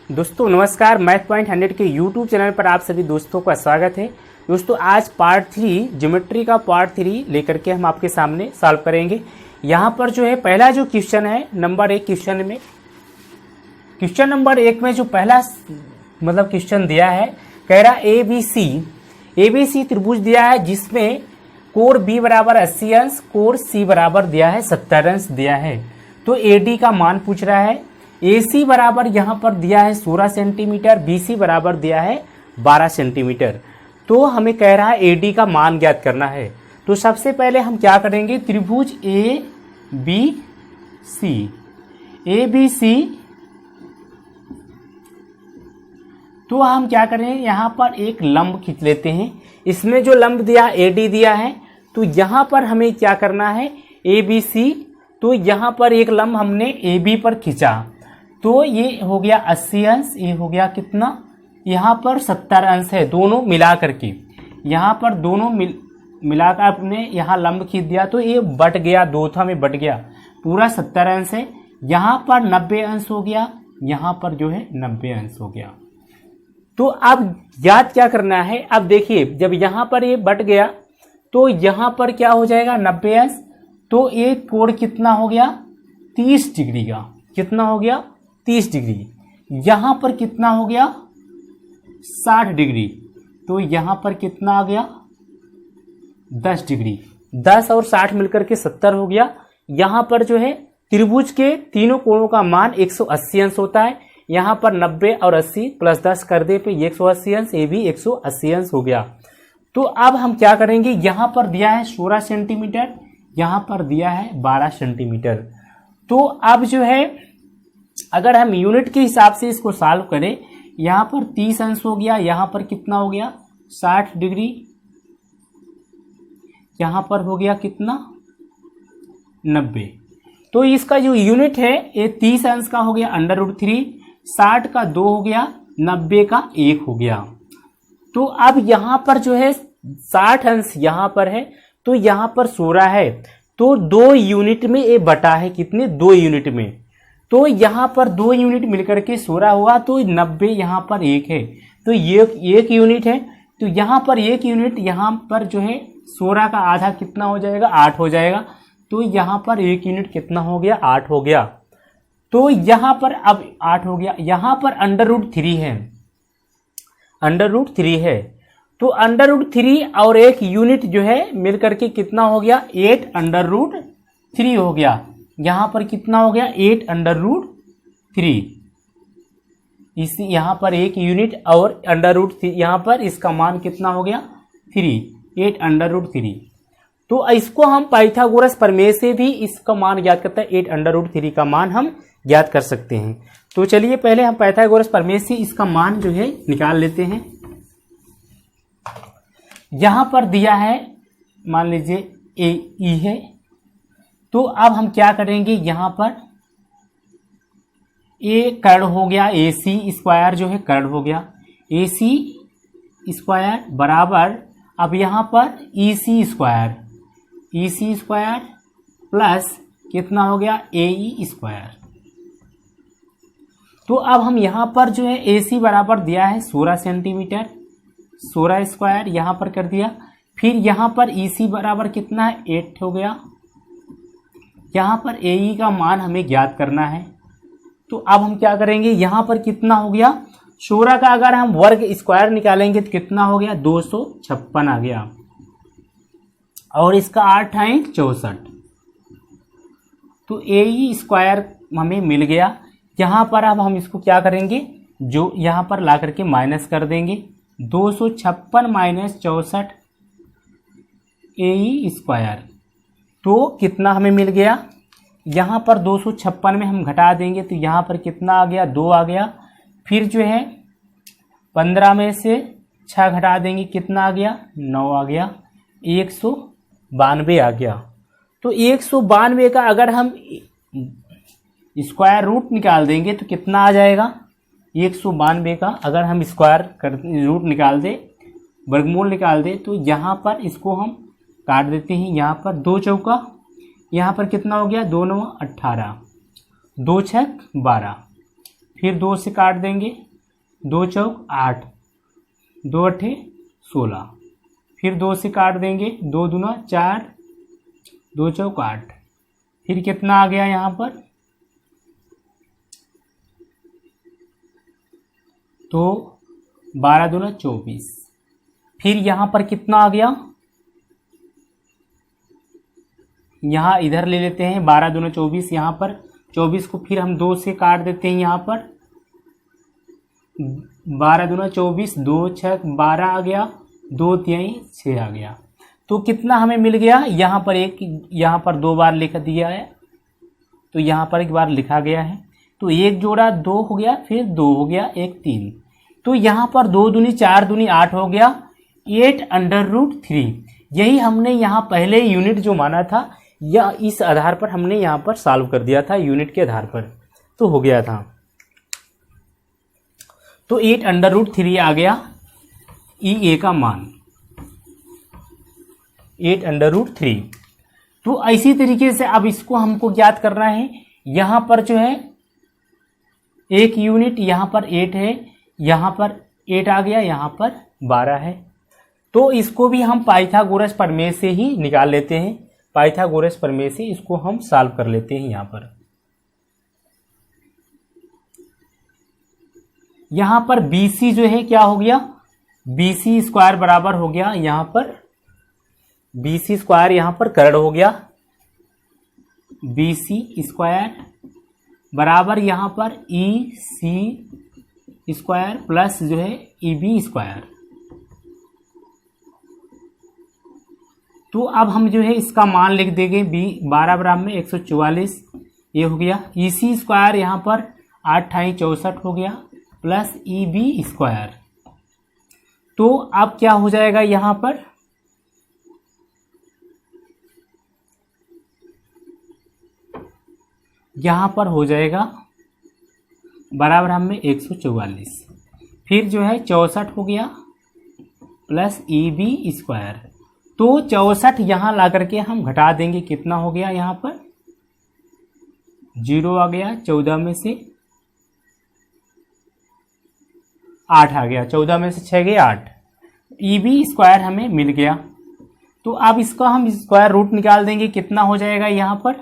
दोस्तों नमस्कार, math point 100 के यूट्यूब चैनल पर आप सभी दोस्तों का स्वागत है। दोस्तों आज पार्ट 3 ज्योमेट्री का पार्ट 3 लेकर के हम आपके सामने सॉल्व करेंगे। यहाँ पर जो है पहला जो क्वेश्चन है नंबर 1 क्वेश्चन नंबर 1 में जो पहला क्वेश्चन दिया है, कह रहा ABC त्रिभुज दिया है जिसमें कोण B बराबर 80 अंश, कोण C बराबर दिया है 70 अंश दिया है। तो AD का मान पूछ रहा है। AC बराबर यहाँ पर दिया है 16 सेंटीमीटर, BC बराबर दिया है 12 सेंटीमीटर। तो हमें कह रहा है AD का मान ज्ञात करना है। तो सबसे पहले हम क्या करेंगे, त्रिभुज ABC तो हम क्या करें, यहाँ पर एक लंब खींच लेते हैं। इसमें जो लंब दिया AD दिया है, तो यहाँ पर हमें क्या करना है ABC। तो यहाँ पर एक लंब हमने AB पर खींचा, तो ये हो गया 80 अंश, ये हो गया कितना, यहाँ पर 70 अंश है। दोनों मिला करके यहाँ पर दोनों मिलाकर आपने यहाँ लंब खींच दिया, तो ये बट गया, दो था में बट गया, पूरा 70 अंश है। यहाँ पर 90 अंश हो गया, यहाँ पर जो है 90 अंश हो गया। तो अब याद क्या करना है, अब देखिए जब यहाँ पर ये बट गया तो यहाँ पर क्या हो जाएगा 90 अंश, तो ये कोण कितना हो गया 30 डिग्री का, कितना हो गया 30 डिग्री। यहाँ पर कितना हो गया 60 डिग्री, तो यहाँ पर कितना आ गया 10 डिग्री। 10 और 60 मिलकर के 70 हो गया। यहाँ पर जो है त्रिभुज के तीनों कोणों का मान 180 अंश होता है। यहाँ पर 90 और 80 प्लस 10 कर दे पे 180 अंश, ये भी 180 अंश हो गया। तो अब हम क्या करेंगे, यहाँ पर दिया है 16 सेंटीमीटर, यहाँ पर दिया है 12 सेंटीमीटर। तो अब जो है अगर हम यूनिट के हिसाब से इसको सॉल्व करें, यहाँ पर 30 अंश हो गया, यहाँ पर कितना हो गया 60 डिग्री, यहाँ पर हो गया कितना 90। तो इसका जो यूनिट है ये 30 अंश का हो गया √3, 60 का 2 हो गया, 90 का 1 हो गया। तो अब यहाँ पर जो है 60 अंश यहाँ पर है, तो यहाँ पर 16 है, तो 2 यूनिट में ये बटा है, कितने 2 यूनिट में। तो यहाँ पर 2 यूनिट मिलकर के 16 हुआ, तो 90 यहाँ पर 1 है, तो ये 1 यूनिट है। तो यहाँ पर 1 यूनिट, यहाँ पर जो है 16 का आधा कितना हो जाएगा 8 हो जाएगा। तो यहाँ पर 1 यूनिट कितना हो गया 8 हो गया। तो यहाँ पर अब 8 हो गया, यहाँ पर √3 है, √3 है, तो √3 और 1 यूनिट जो है मिलकर के कितना हो गया 8√3 हो गया। यहाँ पर कितना हो गया 8√3, इसी यहाँ पर 1 यूनिट और √3, यहाँ पर इसका मान कितना हो गया 3, 8√3। तो इसको हम पाइथागोरस प्रमेय से भी इसका मान ज्ञात करते हैं, 8√3 का मान हम ज्ञात कर सकते हैं। तो चलिए पहले हम पाइथागोरस प्रमेय से इसका मान जो है निकाल लेते हैं। यहाँ पर दिया है मान लीजिए AE है, तो अब हम क्या करेंगे, यहाँ पर A कर्ण हो गया, AC स्क्वायर जो है कर्ण हो गया, AC स्क्वायर बराबर अब यहाँ पर EC स्क्वायर प्लस कितना हो गया AE स्क्वायर। तो अब हम यहाँ पर जो है AC बराबर दिया है 16 सेंटीमीटर, 16 स्क्वायर यहाँ पर कर दिया। फिर यहाँ पर EC बराबर कितना है 8 हो गया। यहाँ पर AE का मान हमें ज्ञात करना है। तो अब हम क्या करेंगे, यहाँ पर कितना हो गया 16 का अगर हम वर्ग स्क्वायर निकालेंगे तो कितना हो गया 256 आ गया, और इसका 8 है 64। तो AE स्क्वायर हमें मिल गया। यहाँ पर अब हम इसको क्या करेंगे, जो यहाँ पर ला करके माइनस कर देंगे, 256 माइनस 64 AE स्क्वायर, तो कितना हमें मिल गया, यहाँ पर 256 में हम घटा देंगे तो यहाँ पर कितना आ गया 2 आ गया। फिर जो है 15 में से 6 घटा देंगे, कितना आ गया 9 आ गया, 192 आ गया। तो 192 का अगर हम स्क्वायर रूट निकाल देंगे तो कितना आ जाएगा, 192 का अगर हम स्क्वायर रूट निकाल दे, वर्गमूल निकाल दे, तो यहाँ पर इसको हम काट देते हैं। यहाँ पर 2 चौका, यहाँ पर कितना हो गया 2 9 18, 2 6 12, फिर 2 से काट देंगे, 2 चौक 8, 2 अठे 16, फिर 2 से काट देंगे, 2 दूना 4, 2 चौक 8, फिर कितना आ गया यहाँ पर, तो 12 दूना 24, फिर यहाँ पर कितना आ गया, यहाँ इधर ले लेते हैं 12 दूना 24, यहाँ पर 24 को फिर हम 2 से काट देते हैं, यहाँ पर 12 दूना 24, 2 छक 12 आ गया, 2 तिहाई 6 आ गया। तो कितना हमें मिल गया, यहाँ पर यहाँ पर 2 बार लिख दिया है, तो यहाँ पर 1 बार लिखा गया है, तो 1 जोड़ा 2 हो गया, फिर 2 हो गया, 1 3, तो यहाँ पर 2 दूनी 4 दूनी 8 हो गया, 8√3। यही हमने यहाँ पहले यूनिट जो माना था, या इस आधार पर हमने यहाँ पर सॉल्व कर दिया था, यूनिट के आधार पर, तो हो गया था। तो 8√3 आ गया EA का मान, 8√3। तो इसी तरीके से अब इसको हमको ज्ञात करना है। यहाँ पर जो है 1 यूनिट, यहाँ पर 8 है, यहाँ पर 8 आ गया, यहाँ पर 12 है। तो इसको भी हम पाइथागोरस प्रमेय से ही निकाल लेते हैं, पाइथागोरस प्रमेय से इसको हम सॉल्व कर लेते हैं। यहाँ पर BC जो है क्या हो गया, BC स्क्वायर बराबर हो गया, यहाँ पर BC स्क्वायर यहाँ पर कर्ण हो गया, BC स्क्वायर बराबर यहाँ पर EC स्क्वायर प्लस जो है EB स्क्वायर। तो अब हम जो है इसका मान लिख देंगे, 12 बराबर में 144, ये हो गया। EC स्क्वायर यहाँ पर 8 × 64 हो गया, प्लस EB स्क्वायर। तो अब क्या हो जाएगा, यहाँ पर हो जाएगा बराबर में 144, फिर जो है 64 हो गया, प्लस EB स्क्वायर। तो 64 यहाँ ला करके हम घटा देंगे, कितना हो गया, यहाँ पर 0 आ गया, 14 में से 8 आ गया, 14 में से 6 गए 8, EB स्क्वायर हमें मिल गया। तो अब इसका हम स्क्वायर रूट निकाल देंगे, कितना हो जाएगा यहाँ पर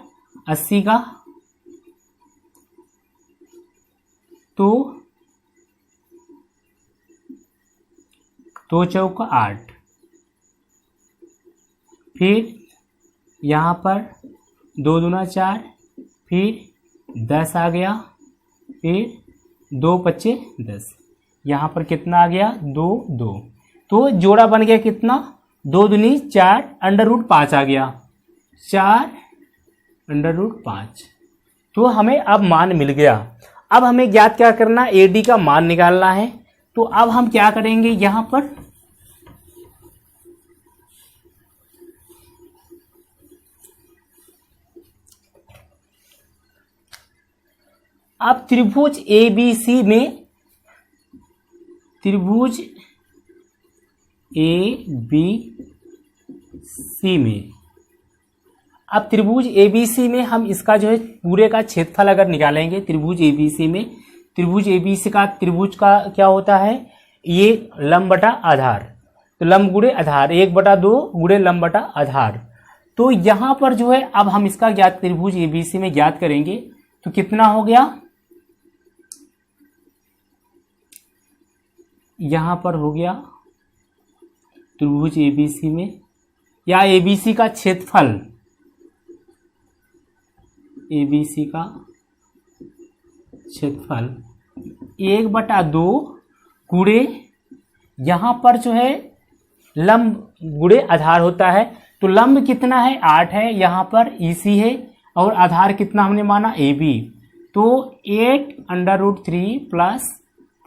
80 का, तो 2 चौक 8, फिर यहाँ पर 2 दूना 4, फिर 10 आ गया, फिर 2 पच्चे 10, यहाँ पर कितना आ गया 2 2, तो जोड़ा बन गया कितना, 2 दूनी 4, √5 आ गया, 4√5। तो हमें अब मान मिल गया। अब हमें ज्ञात क्या करना, AD का मान निकालना है। तो अब हम क्या करेंगे, यहाँ पर अब त्रिभुज ABC में, त्रिभुज ABC में, अब त्रिभुज ABC में हम इसका जो है पूरे का क्षेत्रफल अगर निकालेंगे, त्रिभुज ABC में, त्रिभुज ABC का, त्रिभुज का क्या होता है, ये लंब बटा आधार, तो लंब गुणे आधार, 1/2 गुणे लंब बटा आधार। तो यहाँ पर जो है अब हम इसका ज्ञात त्रिभुज ABC में ज्ञात करेंगे, तो कितना हो गया, यहाँ पर हो गया त्रिभुज ABC में, या ABC का क्षेत्रफल, ABC का क्षेत्रफल 1/2 गुणे, यहाँ पर जो है लंब गुणे आधार होता है, तो लंब कितना है 8 है, यहाँ पर EC है, और आधार कितना हमने माना AB, तो 8√3 प्लस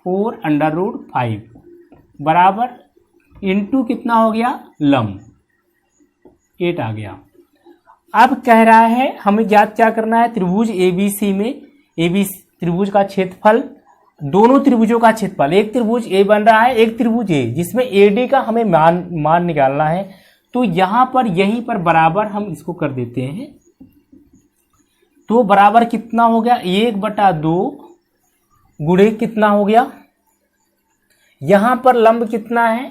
4√5 बराबर इंटू कितना हो गया, लंब 8 आ गया। अब कह रहा है हमें ज्ञात क्या करना है, त्रिभुज ABC में, ABC त्रिभुज का क्षेत्रफल, दोनों त्रिभुजों का क्षेत्रफल, एक त्रिभुज A बन रहा है, एक त्रिभुज A, जिसमें AD का हमें मान निकालना है। तो यहाँ पर यहीं पर बराबर हम इसको कर देते हैं, तो बराबर कितना हो गया, 1/2 गुणे कितना हो गया, यहां पर लंब कितना है,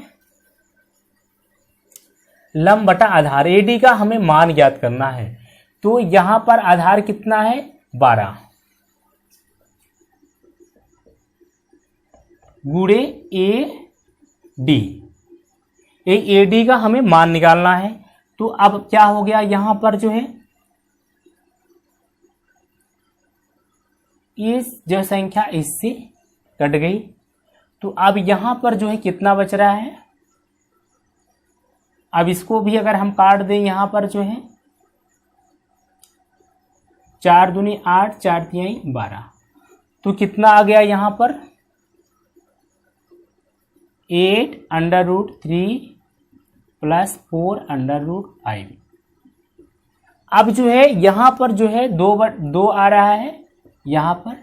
लंब बटा आधार, एडी का हमें मान ज्ञात करना है। तो यहां पर आधार कितना है 12 गुणे ए डी, ए डी का हमें मान निकालना है। तो अब क्या हो गया, यहां पर जो है ये जो संख्या इससे कट गई, तो अब यहां पर जो है कितना बच रहा है, अब इसको भी अगर हम काट दें, यहां पर जो है 4 दूनी 8, 4 तिहाई 12, तो कितना आ गया यहां पर 8√3 प्लस 4√5। अब जो है यहां पर जो है 2 आ रहा है, यहां पर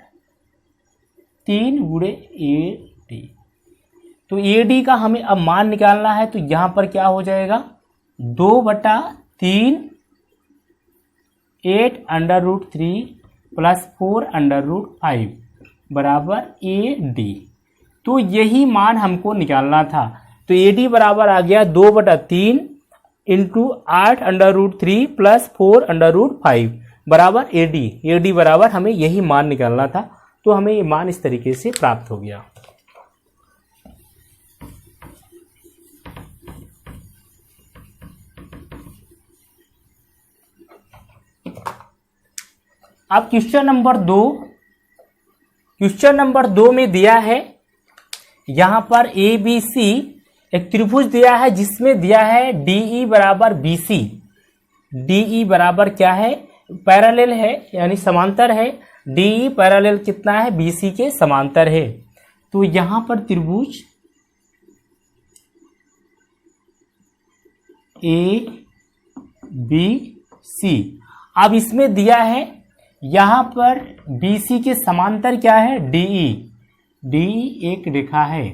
3 गुणे ए डी, तो ए डी का हमें अब मान निकालना है। तो यहां पर क्या हो जाएगा 2/3 8√3 प्लस 4√5 बराबर ए डी। तो यही मान हमको निकालना था। तो ए डी बराबर आ गया 2/3 इंटू 8√3 प्लस 4√5 बराबर ए डी। ए डी बराबर हमें यही मान निकालना था। तो हमें ये मान इस तरीके से प्राप्त हो गया। अब क्वेश्चन नंबर 2 में दिया है, यहां पर ए बी सी एक त्रिभुज दिया है जिसमें दिया है डीई बराबर बीसी। डीई बराबर क्या है, पैरेलल है यानी समांतर है। डीई पैरेलल कितना है, बीसी के समांतर है। तो यहां पर त्रिभुज ए बी सी, अब इसमें दिया है यहां पर बीसी के समांतर क्या है डीई। डीई एक रेखा है।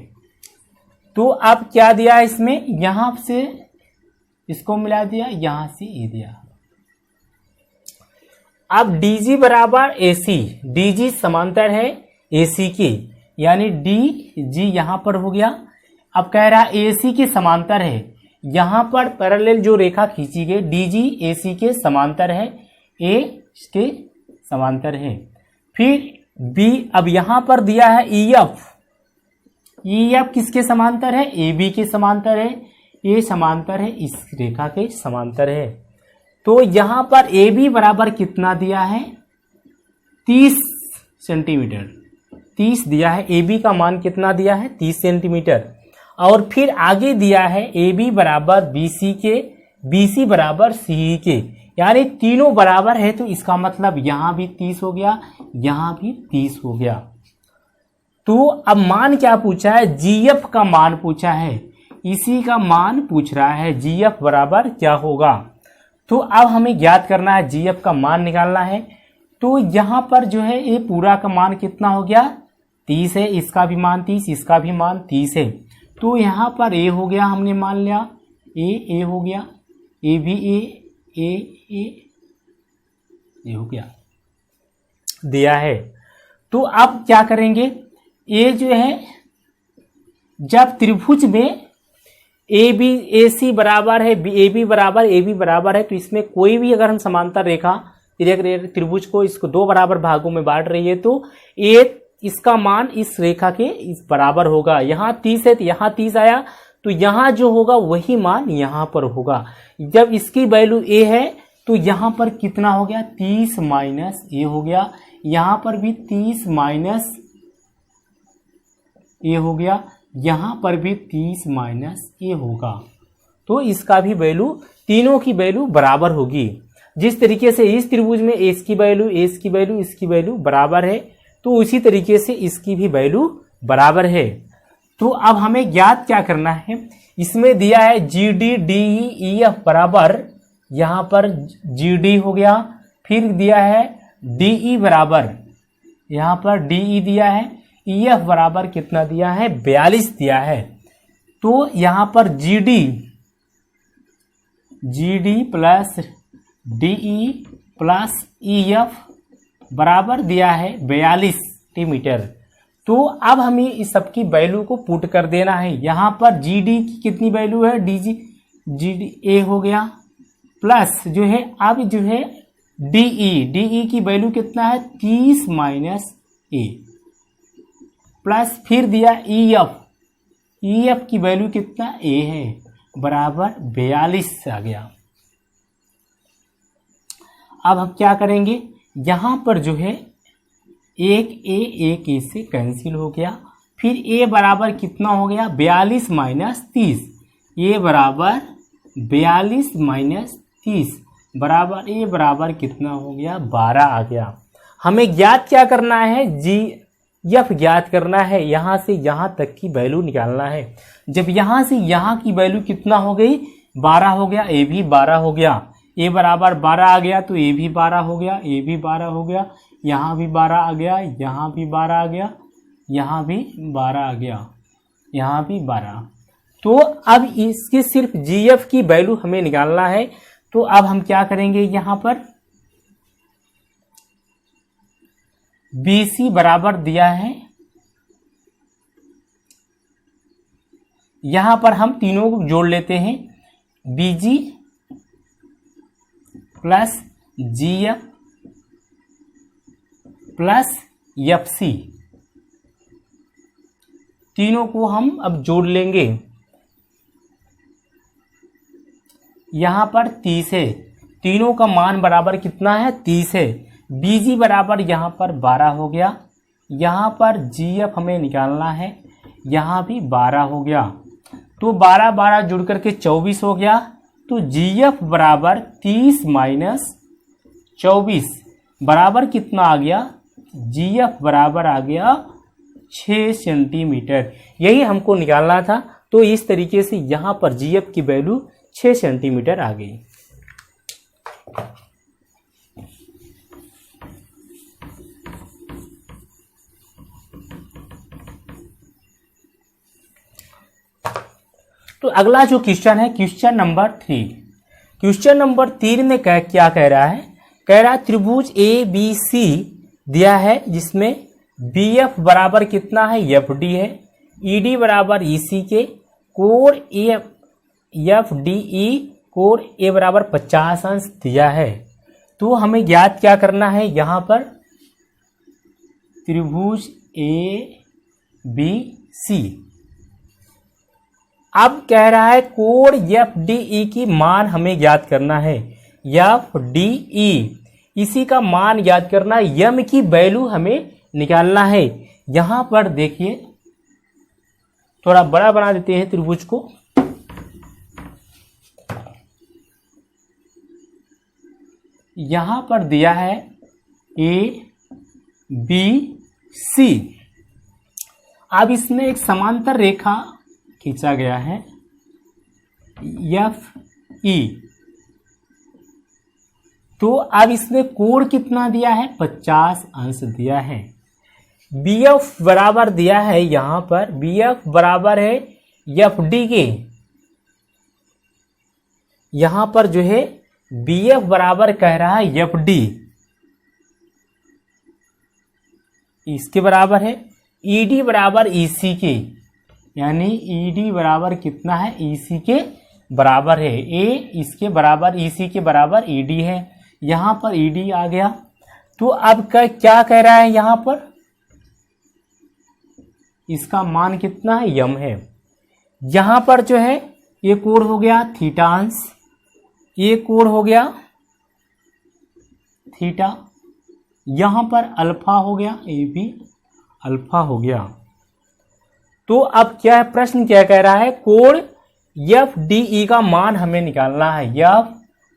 तो अब क्या दिया है इसमें, यहां से इसको मिला दिया, यहां से ये दिया। अब डीजी बराबर एसी, डीजी समांतर है एसी के, यानी डीजी यहां पर हो गया। अब कह रहा एसी के समांतर है, यहां पर पैरेलल जो रेखा खींची गई डीजी एसी के समांतर है, ए के समांतर है। फिर बी, अब यहां पर दिया है ईएफ, ईएफ किसके समांतर है, ए बी के समांतर है। ए समांतर है इस रेखा के समांतर है। तो यहां पर ए बी बराबर कितना दिया है 30 सेंटीमीटर, 30 दिया है। ए बी का मान कितना दिया है 30 सेंटीमीटर। और फिर आगे दिया है ए बी बराबर बी सी के, बी सी बराबर सी के, यानी तीनों बराबर है। तो इसका मतलब यहां भी 30 हो गया, यहां भी 30 हो गया। तो अब मान क्या पूछा है, जीएफ का मान पूछा है, इसी का मान पूछ रहा है। जीएफ बराबर क्या होगा, तो अब हमें ज्ञात करना है, जीएफ का मान निकालना है। तो यहां पर जो है ये पूरा का मान कितना हो गया 30 है, इसका भी मान 30, इसका भी मान 30 है। तो यहां पर ए हो गया, हमने मान लिया ए हो गया, ए भी ए हो गया दिया है। तो अब क्या करेंगे, ए जो है जब त्रिभुज में ए बी ए सी बराबर है, ए बी बराबर है, तो इसमें कोई भी अगर हम समांतर रेखा त्रिभुज को इसको 2 बराबर भागों में बांट रही है, तो ए इसका मान इस रेखा के इस बराबर होगा। यहां 30 है तो यहां 30 आया, तो यहां जो होगा वही मान यहां पर होगा। जब इसकी वैल्यू ए है तो यहां पर कितना हो गया 30 माइनस ए हो गया, यहां पर भी 30 माइनस ए हो गया, यहां पर भी 30 माइनस ए होगा। तो इसका भी वैल्यू, तीनों की वैल्यू बराबर होगी। जिस तरीके से इस त्रिभुज में इसकी वैल्यू बराबर है, तो उसी तरीके से इसकी भी वैल्यू बराबर है। तो अब हमें ज्ञात क्या करना है, इसमें दिया है G D D E F बराबर, यहां पर जी डी हो गया, फिर दिया है डीई बराबर, यहां पर डीई दिया है, ईएफ बराबर कितना दिया है 42 दिया है। तो यहां पर G D plus DE plus EF बराबर दिया है 42 सेंटीमीटर। तो अब हमें इस सब की वैल्यू को पुट कर देना है। यहाँ पर जी डी की कितनी वैल्यू है, डी डी ए हो गया, प्लस जो है अब जो है डीई की वैल्यू कितना है 30 माइनस ए, प्लस फिर दिया ईएफ की वैल्यू कितना ए है बराबर 42 आ गया। अब हम क्या करेंगे, यहां पर जो है एक ए से कैंसिल हो गया, फिर ए बराबर कितना हो गया 42 माइनस 30, ए बराबर 42 माइनस 30 बराबर ए बराबर कितना हो गया 12 आ गया। हमें ज्ञात क्या करना है, जी एफ ज्ञात करना है, यहां से यहां तक की वैल्यू निकालना है। जब यहां से यहां की वैल्यू कितना हो गई 12 हो गया, ए भी 12 हो गया, ए बराबर 12 आ गया तो ए भी 12 हो गया, ए भी 12 हो गया, यहाँ भी 12 आ गया, यहाँ भी 12 आ गया, यहाँ भी 12 आ गया, यहाँ भी 12। तो अब इसके सिर्फ जीएफ की वैल्यू हमें निकालना है। तो अब हम क्या करेंगे, यहाँ पर बीसी बराबर दिया है, यहां पर हम तीनों को जोड़ लेते हैं, बीजी प्लस जीएफ प्लस एफसी, तीनों को हम अब जोड़ लेंगे। यहां पर 30 है, तीनों का मान बराबर कितना है 30 है, बीजी बराबर यहां पर 12 हो गया, यहां पर जीएफ हमें निकालना है, यहां भी 12 हो गया, तो 12 जुड़ करके 24 हो गया। तो जीएफ बराबर 30 माइनस 24 बराबर कितना आ गया, जीएफ बराबर आ गया 6 सेंटीमीटर। यही हमको निकालना था। तो इस तरीके से यहां पर जीएफ की वैल्यू 6 सेंटीमीटर आ गई। तो अगला जो क्वेश्चन है क्वेश्चन नंबर 3। क्वेश्चन नंबर 3 में क्या कह रहा है, कह रहा है त्रिभुज ए बी सी दिया है जिसमें बी एफ बराबर कितना है एफ डी है, ई डी बराबर ई सी के, कोण एफ डी ई कोण ए बराबर 50 अंश दिया है। तो हमें ज्ञात क्या करना है, यहां पर त्रिभुज ए बी सी। अब कह रहा है कोण एफ डी ई की मान हमें ज्ञात करना है, एफ डी ई इसी का मान ज्ञात करना है, यम की वैल्यू हमें निकालना है। यहां पर देखिए थोड़ा बड़ा बना देते हैं त्रिभुज को, यहां पर दिया है ए बी सी। अब इसमें एक समांतर रेखा खींचा गया है एफ ई। तो अब इसमें कोण कितना दिया है 50 अंश दिया है। बी एफ बराबर दिया है, यहां पर बी एफ बराबर है एफ डी के, यहां पर जो है बी एफ बराबर कह रहा है एफ डी, इसके बराबर है ई डी बराबर ई सी के, यानी ई डी बराबर कितना है ई सी के बराबर है, ए इसके बराबर ई सी के बराबर ई डी है, यहां पर ई डी आ गया। तो अब क्या कह रहा है, यहां पर इसका मान कितना है यम है। यहां पर जो है ये कोण हो गया थीटांश, ये कोण हो गया थीटा, यहां पर अल्फा हो गया, ये भी अल्फा हो गया। तो अब क्या है, प्रश्न क्या कह रहा है, कोण एफ डी ई का मान हमें निकालना है, एफ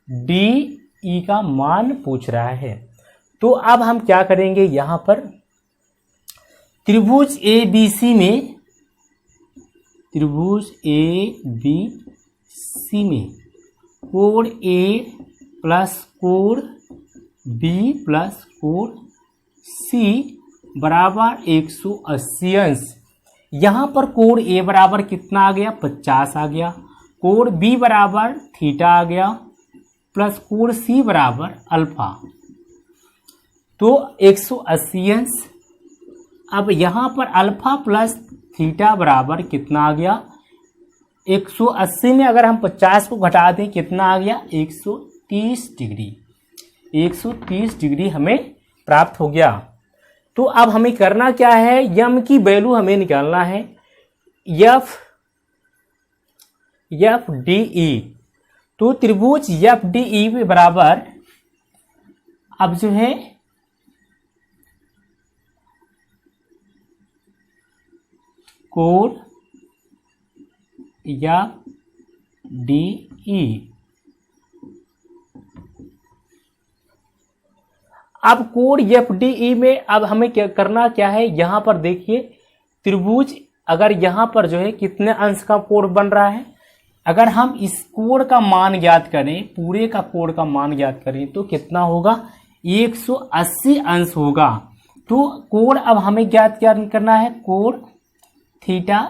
डी ई का मान पूछ रहा है। तो अब हम क्या करेंगे, यहां पर त्रिभुज ए बी सी में, त्रिभुज ए बी सी में कोण ए प्लस कोण बी प्लस कोण सी बराबर 180 अंश। यहां पर कोण ए बराबर कितना आ गया 50 आ गया, कोण बी बराबर थीटा आ गया, प्लस कोण सी बराबर अल्फा। तो 180 अंश अब यहाँ पर अल्फा प्लस थीटा बराबर कितना आ गया, 180 में अगर हम 50 को घटा दें कितना आ गया, 130 डिग्री। 130 डिग्री हमें प्राप्त हो गया। तो अब हमें करना क्या है, यम की वैल्यू हमें निकालना है, एफ डी ई। तो त्रिभुज एफ डी ई के बराबर अब जो है कोण एफ डी ई। अब कोण एफ डी ई में अब हमें क्या करना क्या है, यहां पर देखिए त्रिभुज अगर यहां पर जो है कितने अंश का कोण बन रहा है, अगर हम इस कोण का मान ज्ञात करें, पूरे का कोण का मान ज्ञात करें तो कितना होगा, 180 अंश होगा। तो कोण अब हमें ज्ञात क्या करना है, कोण थीटा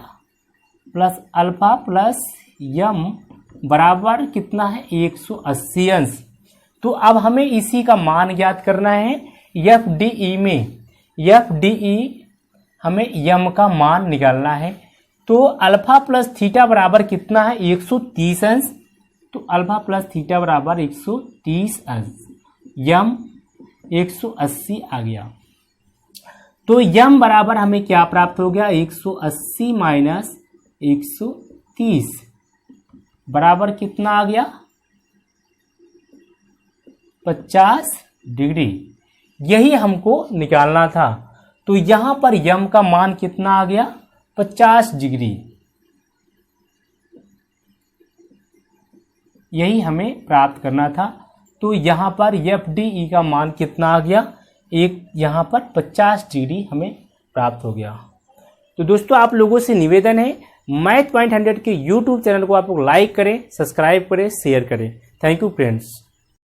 प्लस अल्फा प्लस यम बराबर कितना है, 180 अंश। तो अब हमें इसी का मान ज्ञात करना है एफ डी ई में। एफ डी ई हमें यम का मान निकालना है। तो अल्फा प्लस थीटा बराबर कितना है, 130 अंश। तो अल्फा प्लस थीटा बराबर 130 अंश, यम 180 आ गया। तो यम बराबर हमें क्या प्राप्त हो गया, 180 माइनस 130 बराबर कितना आ गया, 50 डिग्री। यही हमको निकालना था। तो यहां पर यम का मान कितना आ गया, 50 डिग्री। यही हमें प्राप्त करना था। तो यहां पर एफ डी ई का मान कितना आ गया, एक यहां पर 50 डिग्री हमें प्राप्त हो गया। तो दोस्तों आप लोगों से निवेदन है, मैथ पॉइंट 100 के यूट्यूब चैनल को आप लोग लाइक करें, सब्सक्राइब करें, शेयर करें। Thank you friends.